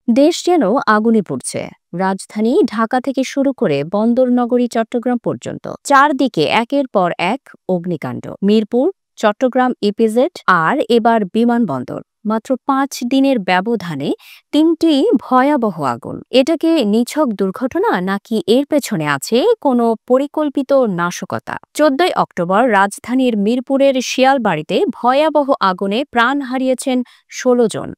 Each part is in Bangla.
দেশ যেন আগুনে পুড়ছে। রাজধানী ঢাকা থেকে শুরু করে বন্দর নগরী চট্টগ্রাম পর্যন্ত চারদিকে একের পর এক অগ্নিকাণ্ড। মিরপুর, চট্টগ্রাম ইপিজেড আর এবার বিমানবন্দর। মাত্র ৫ দিনের ব্যবধানে তিনটি ভয়াবহ আগুন। এটাকে নিছক দুর্ঘটনা নাকি এর পেছনে আছে কোনো পরিকল্পিত নাশকতা? ১৪ই অক্টোবর রাজধানীর মিরপুরের শিয়ালবাড়িতে ভয়াবহ আগুনে প্রাণ হারিয়েছেন ১৬ জন,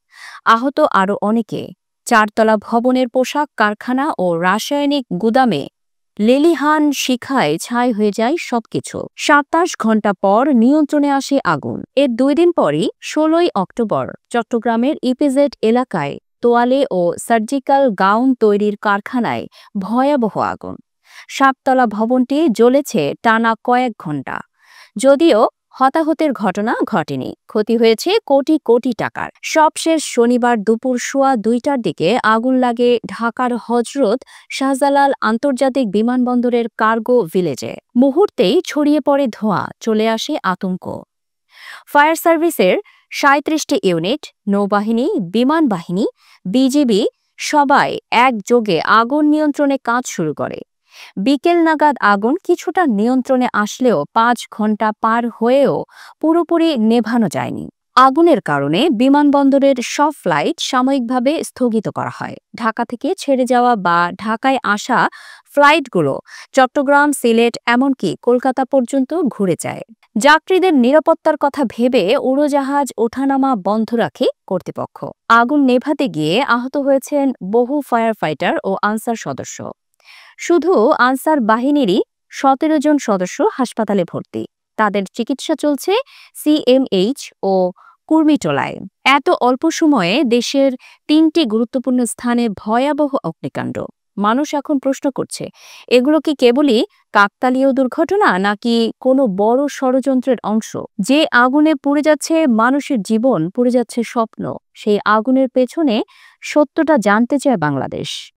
আহত আরও অনেকে। চারতলা ভবনের পোশাক কারখানা ও রাসায়নিক গুদামে লেলিহান শিখায় ছাই হয়ে যায় সবকিছু। ২৭ ঘণ্টা পর নিয়ন্ত্রণে আসে আগুন। এর ২ দিন পরই ১৬ই অক্টোবর চট্টগ্রামের ইপিজেড এলাকায় তোয়ালে ও সার্জিক্যাল গাউন তৈরির কারখানায় ভয়াবহ আগুন। ৭তলা ভবনটি জ্বলেছে টানা কয়েক ঘণ্টা। যদিও হতাহতের ঘটনা ঘটেনি, ক্ষতি হয়েছে কোটি কোটি টাকার। সবশেষ শনিবার দুপুর সোয়া ২টার দিকে আগুন লাগে ঢাকার হজরত শাহজালাল আন্তর্জাতিক বিমানবন্দরের কার্গো ভিলেজে। মুহূর্তেই ছড়িয়ে পড়ে ধোঁয়া, চলে আসে আতঙ্ক। ফায়ার সার্ভিসের ৩৭টি ইউনিট, নৌবাহিনী, বিমান বাহিনী, বিজিবি সবাই একযোগে আগুন নিয়ন্ত্রণে কাজ শুরু করে। বিকেল নাগাদ আগুন কিছুটা নিয়ন্ত্রণে আসলেও ৫ ঘণ্টা পার হয়েও পুরোপুরি নেভানো যায়নি। আগুনের কারণে বিমানবন্দরের সব ফ্লাইট সাময়িকভাবে স্থগিত করা হয়। ঢাকা থেকে ছেড়ে যাওয়া বা ঢাকায় আসা ফ্লাইটগুলো চট্টগ্রাম, সিলেট এমনকি কলকাতা পর্যন্ত ঘুরে যায়। যাত্রীদের নিরাপত্তার কথা ভেবে উড়োজাহাজ ওঠানামা বন্ধ রাখে কর্তৃপক্ষ। আগুন নেভাতে গিয়ে আহত হয়েছেন বহু ফায়ার ফাইটার ও আনসার সদস্য। শুধু আনসার বাহিনীরই ১৭ জন সদস্য হাসপাতালে ভর্তি। তাদের চিকিৎসা চলছে সিএমএইচ ও কুর্মিটোলায়। এত অল্প সময়ে দেশের ৩টি গুরুত্বপূর্ণ স্থানে ভয়াবহ অগ্নিকাণ্ড। মানুষ এখন প্রশ্ন করছে, এগুলো কি কেবলই কাকতালীয় দুর্ঘটনা নাকি কোনো বড় ষড়যন্ত্রের অংশ? যে আগুনে পুড়ে যাচ্ছে মানুষের জীবন, পুড়ে যাচ্ছে স্বপ্ন, সেই আগুনের পেছনে সত্যটা জানতে চায় বাংলাদেশ।